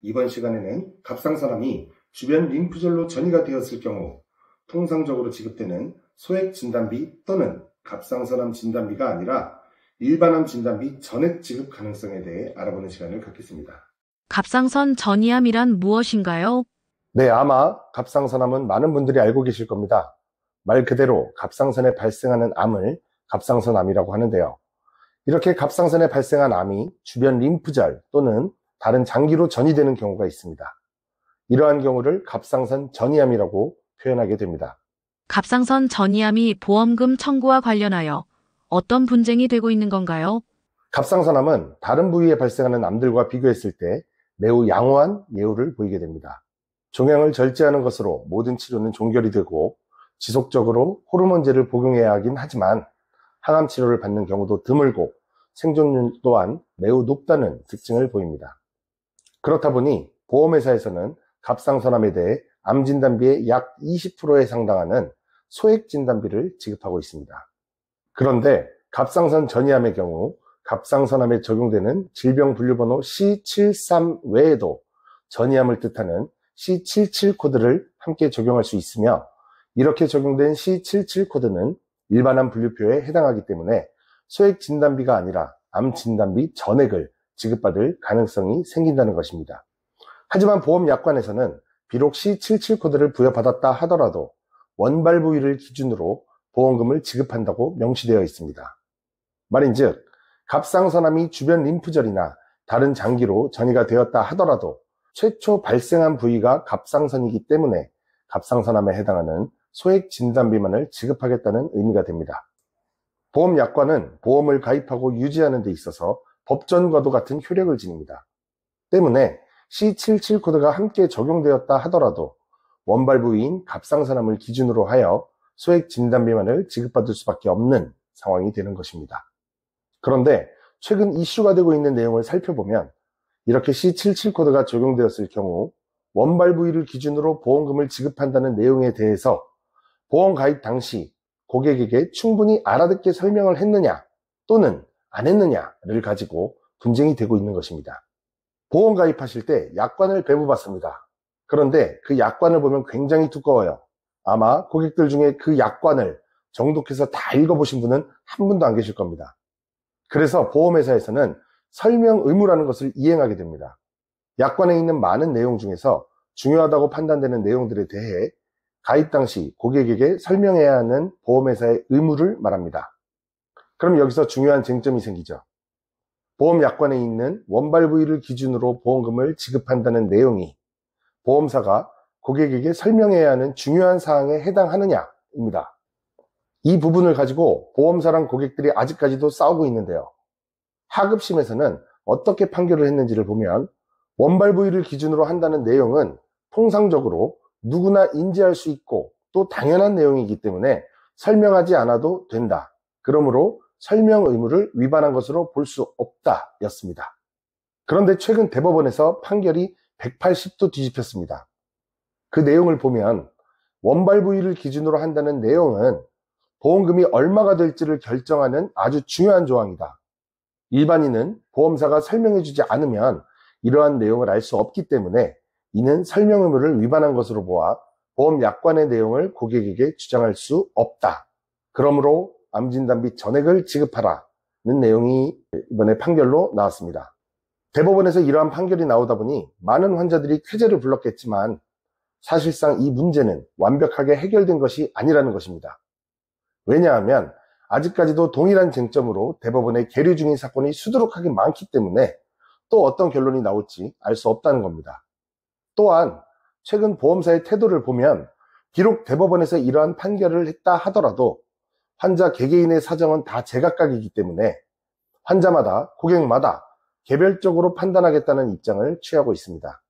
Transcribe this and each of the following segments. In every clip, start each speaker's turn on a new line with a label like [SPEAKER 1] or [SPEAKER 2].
[SPEAKER 1] 이번 시간에는 갑상선암이 주변 림프절로 전이가 되었을 경우 통상적으로 지급되는 소액 진단비 또는 갑상선암 진단비가 아니라 일반암 진단비 전액 지급 가능성에 대해 알아보는 시간을 갖겠습니다.
[SPEAKER 2] 갑상선 전이암이란 무엇인가요?
[SPEAKER 1] 네, 아마 갑상선암은 많은 분들이 알고 계실 겁니다. 말 그대로 갑상선에 발생하는 암을 갑상선암이라고 하는데요. 이렇게 갑상선에 발생한 암이 주변 림프절 또는 다른 장기로 전이되는 경우가 있습니다. 이러한 경우를 갑상선 전이암이라고 표현하게 됩니다.
[SPEAKER 2] 갑상선 전이암이 보험금 청구와 관련하여 어떤 분쟁이 되고 있는 건가요?
[SPEAKER 1] 갑상선암은 다른 부위에 발생하는 암들과 비교했을 때 매우 양호한 예후를 보이게 됩니다. 종양을 절제하는 것으로 모든 치료는 종결이 되고 지속적으로 호르몬제를 복용해야 하긴 하지만 항암 치료를 받는 경우도 드물고 생존율 또한 매우 높다는 특징을 보입니다. 그렇다 보니 보험회사에서는 갑상선암에 대해 암 진단비의 약 20%에 해당하는 소액 진단비를 지급하고 있습니다. 그런데 갑상선 전이암의 경우 갑상선암에 적용되는 질병분류번호 C73 외에도 전이암을 뜻하는 C77 코드를 함께 적용할 수 있으며, 이렇게 적용된 C77 코드는 일반암 분류표에 해당하기 때문에 소액 진단비가 아니라 암 진단비 전액을 지급받을 가능성이 생긴다는 것입니다. 하지만 보험약관에서는 비록 C77 코드를 부여받았다 하더라도 원발 부위를 기준으로 보험금을 지급한다고 명시되어 있습니다. 말인즉 갑상선암이 주변 림프절이나 다른 장기로 전이가 되었다 하더라도 최초 발생한 부위가 갑상선이기 때문에 갑상선암에 해당하는 소액 진단비만을 지급하겠다는 의미가 됩니다. 보험약관은 보험을 가입하고 유지하는 데 있어서 법전과도 같은 효력을 지닙니다. 때문에 C77 코드가 함께 적용되었다 하더라도 원발 부위인 갑상선암을 기준으로 하여 소액 진단비만을 지급받을 수밖에 없는 상황이 되는 것입니다. 그런데 최근 이슈가 되고 있는 내용을 살펴보면 이렇게 C77 코드가 적용되었을 경우 원발 부위를 기준으로 보험금을 지급한다는 내용에 대해서 보험 가입 당시 고객에게 충분히 알아듣게 설명을 했느냐 또는 안 했느냐를 가지고 분쟁이 되고 있는 것입니다. 보험 가입하실 때 약관을 배부받습니다. 그런데 그 약관을 보면 굉장히 두꺼워요. 아마 고객들 중에 그 약관을 정독해서 다 읽어보신 분은 한 분도 안 계실 겁니다. 그래서 보험회사에서는 설명 의무라는 것을 이행하게 됩니다. 약관에 있는 많은 내용 중에서 중요하다고 판단되는 내용들에 대해 가입 당시 고객에게 설명해야 하는 보험회사의 의무를 말합니다. 그럼 여기서 중요한 쟁점이 생기죠. 보험약관에 있는 원발 부위를 기준으로 보험금을 지급한다는 내용이 보험사가 고객에게 설명해야 하는 중요한 사항에 해당하느냐입니다. 이 부분을 가지고 보험사랑 고객들이 아직까지도 싸우고 있는데요. 하급심에서는 어떻게 판결을 했는지를 보면 원발 부위를 기준으로 한다는 내용은 통상적으로 누구나 인지할 수 있고 또 당연한 내용이기 때문에 설명하지 않아도 된다. 그러므로 설명 의무를 위반한 것으로 볼 수 없다 였습니다. 그런데 최근 대법원에서 판결이 180도 뒤집혔습니다. 그 내용을 보면 원발 부위를 기준으로 한다는 내용은 보험금이 얼마가 될지를 결정하는 아주 중요한 조항이다. 일반인은 보험사가 설명해주지 않으면 이러한 내용을 알 수 없기 때문에 이는 설명 의무를 위반한 것으로 보아 보험약관의 내용을 고객에게 주장할 수 없다. 그러므로 암진단비 전액을 지급하라는 내용이 이번에 판결로 나왔습니다. 대법원에서 이러한 판결이 나오다 보니 많은 환자들이 쾌재를 불렀겠지만 사실상 이 문제는 완벽하게 해결된 것이 아니라는 것입니다. 왜냐하면 아직까지도 동일한 쟁점으로 대법원에 계류 중인 사건이 수두룩하게 많기 때문에 또 어떤 결론이 나올지 알 수 없다는 겁니다. 또한 최근 보험사의 태도를 보면 비록 대법원에서 이러한 판결을 했다 하더라도 환자 개개인의 사정은 다 제각각이기 때문에 환자마다 고객마다 개별적으로 판단하겠다는 입장을 취하고 있습니다.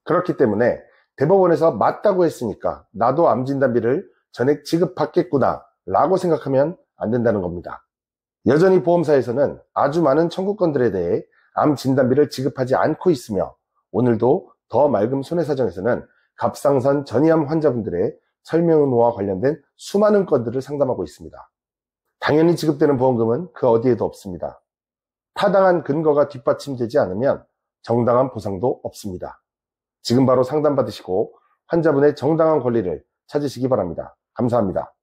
[SPEAKER 1] 그렇기 때문에 대법원에서 맞다고 했으니까 나도 암진단비를 전액 지급받겠구나 라고 생각하면 안 된다는 겁니다. 여전히 보험사에서는 아주 많은 청구권들에 대해 암 진단비를 지급하지 않고 있으며 오늘도 더 맑음 손해사정에서는 갑상선 전이암 환자분들의 설명 의무와 관련된 수많은 건들을 상담하고 있습니다. 당연히 지급되는 보험금은 그 어디에도 없습니다. 타당한 근거가 뒷받침되지 않으면 정당한 보상도 없습니다. 지금 바로 상담받으시고 환자분의 정당한 권리를 찾으시기 바랍니다. 감사합니다.